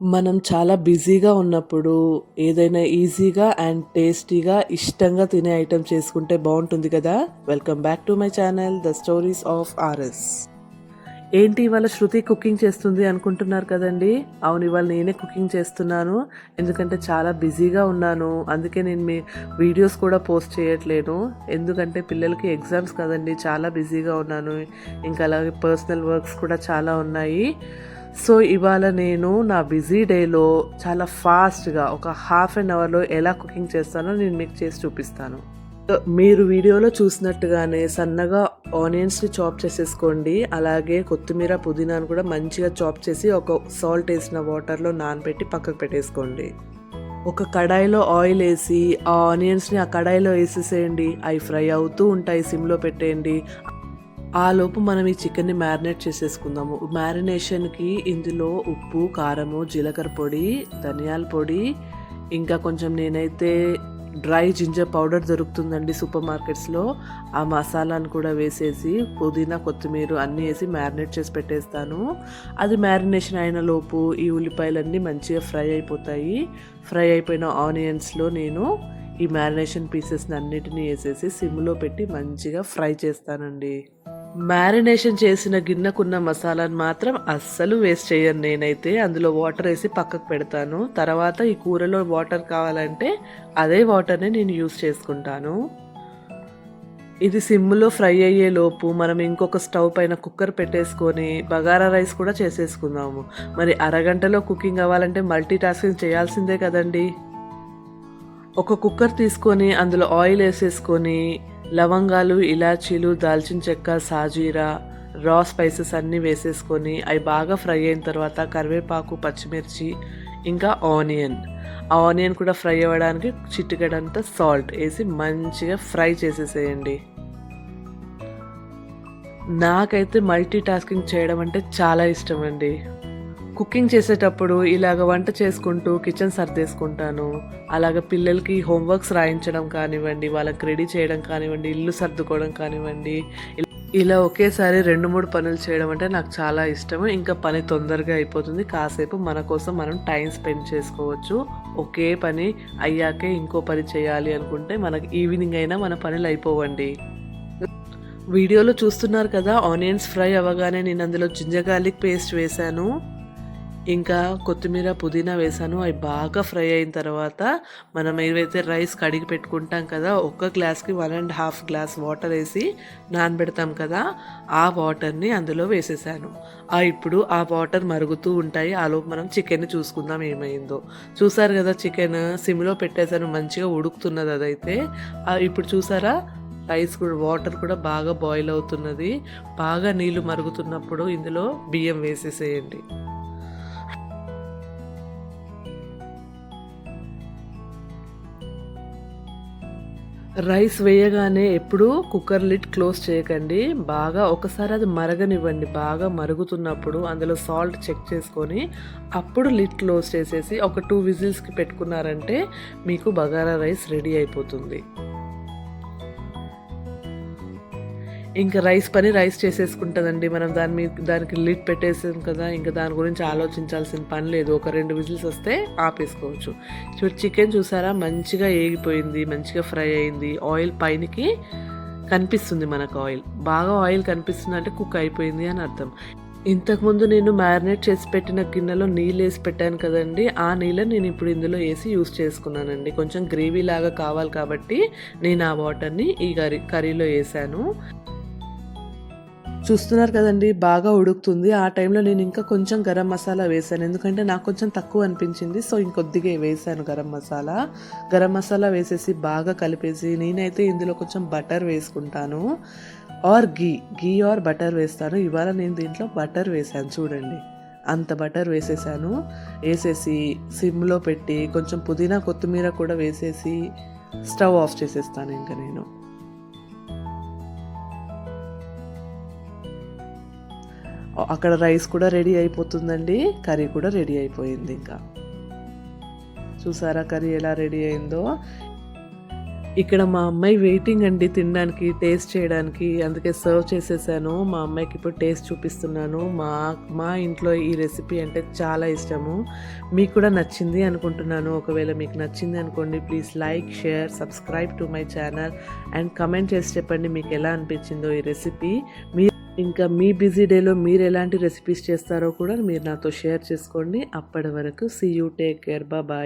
మనం చాలా బిజీగా ఉన్నప్పుడు ఏదైనా ఈజీగా అండ్ టేస్టీగా ఇష్టంగా తినే ఐటెం చేసుకుంటే బాగుంటుంది కదా. Welcome back to my channel the stories of RS. ఏంటి ఇవాళ శృతి కుకింగ్ చేస్తుంది అనుకుంటున్నారు కదండి. అవును, ఇవాళ నేనే కుకింగ్ చేస్తున్నాను. ఎందుకంటే చాలా బిజీగా ఉన్నాను. అందుకే నేను మీ వీడియోస్ కూడా పోస్ట్ చేయట్లేను. ఎందుకంటే పిల్లలకి ఎగ్జామ్స్ కదండి, చాలా బిజీగా ఉన్నాను. ఇంకా అలాగే పర్సనల్ వర్క్స్ కూడా చాలా ఉన్నాయి. సో ఇవాళ నేను నా బిజీ డేలో చాలా ఫాస్ట్గా ఒక హాఫ్ అన్ అవర్లో ఎలా కుకింగ్ చేస్తానో నేను మీకు చేసి చూపిస్తాను. మీరు వీడియోలో చూసినట్టుగానే సన్నగా ఆనియన్స్ని చాప్ చేసేసుకోండి. అలాగే కొత్తిమీర పుదీనాను కూడా మంచిగా చాప్ చేసి ఒక సాల్ట్ వేసిన వాటర్లో నానబెట్టి పక్కకు పెట్టేసుకోండి. ఒక కడాయిలో ఆయిల్ వేసి ఆ ఆనియన్స్ని ఆ కడాయిలో వేసేసేయండి. అవి ఫ్రై అవుతూ ఉంటాయి, సిమ్లో పెట్టేయండి. ఆ లోపు మనం ఈ చికెన్ని మ్యారినేట్ చేసేసుకుందాము. మ్యారినేషన్కి ఇందులో ఉప్పు, కారము, జీలకర్ర పొడి, ధనియాల పొడి, ఇంకా కొంచెం నేనైతే డ్రై జింజర్ పౌడర్ దొరుకుతుందండి సూపర్ మార్కెట్స్లో. ఆ మసాలాను కూడా వేసేసి పుదీనా, కొత్తిమీర అన్నీ వేసి మ్యారినేట్ చేసి పెట్టేస్తాను. అది మ్యారినేషన్ అయిన లోపు ఈ ఉల్లిపాయలన్నీ మంచిగా ఫ్రై అయిపోతాయి. ఫ్రై అయిపోయిన ఆనియన్స్లో నేను ఈ మ్యారినేషన్ పీసెస్ని అన్నిటినీ వేసేసి సిమ్లో పెట్టి మంచిగా ఫ్రై చేస్తానండి. మ్యారినేషన్ చేసిన గిన్నెకున్న మసాలాను మాత్రం అస్సలు వేస్ట్ చేయను నేనైతే. అందులో వాటర్ వేసి పక్కకు పెడతాను. తర్వాత ఈ కూరలో వాటర్ కావాలంటే అదే వాటర్ని నేను యూస్ చేసుకుంటాను. ఇది సిమ్లో ఫ్రై అయ్యే లోపు మనం ఇంకొక స్టవ్ పైన కుక్కర్ పెట్టేసుకొని బగారా రైస్ కూడా చేసేసుకుందాము. మరి అరగంటలో కుకింగ్ అవ్వాలంటే మల్టీ టాస్కింగ్ చేయాల్సిందే కదండి. ఒక కుక్కర్ తీసుకొని అందులో ఆయిల్ వేసేసుకొని లవంగాలు, ఇలాచీలు, దాల్చిన చెక్క, సాజీరా, రా స్పైసెస్ అన్నీ వేసేసుకొని అవి బాగా ఫ్రై అయిన తర్వాత కరివేపాకు, పచ్చిమిర్చి, ఇంకా ఆనియన్. ఆ ఆనియన్ కూడా ఫ్రై అవ్వడానికి చిటికెడంతా సాల్ట్ వేసి మంచిగా ఫ్రై చేసేసేయండి. నాకైతే మల్టీ టాస్కింగ్ చేయడం అంటే చాలా ఇష్టం అండి. కుకింగ్ చేసేటప్పుడు ఇలాగ వంట చేసుకుంటూ కిచెన్ సర్దేసుకుంటాను. అలాగ పిల్లలకి హోంవర్క్స్ రాయించడం కానివ్వండి, వాళ్ళకి రెడీ చేయడం కానివ్వండి, ఇల్లు సర్దుకోవడం కానివ్వండి, ఇలా ఒకేసారి 2-3 పనులు చేయడం అంటే నాకు చాలా ఇష్టము. ఇంకా పని తొందరగా అయిపోతుంది. కాసేపు మన కోసం మనం టైం స్పెండ్ చేసుకోవచ్చు. ఒకే పని అయ్యాకే ఇంకో పని చేయాలి అనుకుంటే మనకి ఈవినింగ్ అయినా మన పనులు అయిపోవండి. వీడియోలో చూస్తున్నారు కదా, ఆనియన్స్ ఫ్రై అవ్వగానే నేను అందులో జింజర్ గార్లిక్ పేస్ట్ వేశాను. ఇంకా కొత్తిమీర, పుదీనా వేసాను. అవి బాగా ఫ్రై అయిన తర్వాత మనం ఏవైతే రైస్ కడిగి పెట్టుకుంటాం కదా, ఒక్క గ్లాస్కి 1.5 గ్లాస్ వాటర్ వేసి నానబెడతాం కదా, ఆ వాటర్ని అందులో వేసేసాను. ఇప్పుడు ఆ వాటర్ మరుగుతూ ఉంటాయి. ఆలోపు మనం చికెన్ని చూసుకుందాం ఏమైందో. చూసారు కదా, చికెన్ సిమ్లో పెట్టేసాను, మంచిగా ఉడుకుతున్నది. అదైతే ఇప్పుడు చూసారా, రైస్ కూడా వాటర్ కూడా బాగా బాయిల్ అవుతున్నది. బాగా నీళ్లు మరుగుతున్నప్పుడు ఇందులో బియ్యం వేసేసేయండి. రైస్ వేయగానే ఎప్పుడు కుక్కర్ లిడ్ క్లోజ్ చేయకండి. బాగా ఒకసారి అది మరగనివ్వండి. బాగా మరుగుతున్నప్పుడు అందులో సాల్ట్ చెక్ చేసుకొని అప్పుడు లిడ్ క్లోజ్ చేసేసి ఒక 2 విజిల్స్కి పెట్టుకున్నారంటే మీకు బగారా రైస్ రెడీ అయిపోతుంది. ఇంకా రైస్ చేసేసుకుంటుందండి. మనం దానికి లిడ్ పెట్టేసాం కదా, ఇంకా దాని గురించి ఆలోచించాల్సిన పని లేదు. ఒక 2 విజిల్స్ వస్తే ఆపేసుకోవచ్చు. చూడు, చికెన్ చూసారా, మంచిగా ఏగిపోయింది, మంచిగా ఫ్రై అయింది. ఆయిల్ పైనకి కనిపిస్తుంది మనకు. బాగా ఆయిల్ కనిపిస్తుంది అంటే కుక్ అయిపోయింది అని అర్థం. ఇంతకుముందు నేను మ్యారినేట్ చేసి పెట్టిన గిన్నెలో నీళ్ళు వేసి పెట్టాను కదండి, ఆ నీళ్ళని నేను ఇప్పుడు ఇందులో వేసి యూస్ చేసుకున్నానండి. కొంచెం గ్రేవీ లాగా కావాలి కాబట్టి నేను ఆ వాటర్ని ఈ కర్రీలో వేసాను. చూస్తున్నారు కదండి, బాగా ఉడుకుతుంది. ఆ టైంలో నేను ఇంకా కొంచెం గరం మసాలా వేసాను, ఎందుకంటే నాకు కొంచెం తక్కువ అనిపించింది. సో ఇంకొద్దిగా వేసాను గరం మసాలా వేసేసి బాగా కలిపేసి నేనైతే ఇందులో కొంచెం బటర్ వేసుకుంటాను, ఆర్ గీ ఆర్ బటర్ వేస్తాను. ఇవాళ నేను దీంట్లో బటర్ వేసాను. చూడండి, అంత బటర్ వేసేసి సిమ్లో పెట్టి కొంచెం పుదీనా, కొత్తిమీర కూడా వేసేసి స్టవ్ ఆఫ్ చేసేస్తాను. ఇంకా నేను అక్కడ రైస్ కూడా రెడీ అయిపోతుందండి, కర్రీ కూడా రెడీ అయిపోయింది. ఇంకా చూసారా కర్రీ ఎలా రెడీ అయిందో. ఇక్కడ మా అమ్మాయి వెయిటింగ్ అండి తినడానికి, టేస్ట్ చేయడానికి. అందుకే సర్వ్ చేసేసాను. మా అమ్మాయికి ఇప్పుడు టేస్ట్ చూపిస్తున్నాను. మా ఇంట్లో ఈ రెసిపీ అంటే చాలా ఇష్టము. మీకు కూడా నచ్చింది అనుకుంటున్నాను. ఒకవేళ మీకు నచ్చింది అనుకోండి, please like, share, subscribe to my channel and comment చేసి చెప్పండి మీకు ఎలా అనిపించిందో ఈ రెసిపీ. ఇంకా మీ బిజీ డేలో మీరు ఎలాంటి రెసిపీస్ చేస్తారో కూడా మీరు నాతో షేర్ చేసుకోండి. అప్పటి వరకు see you, take care, bye.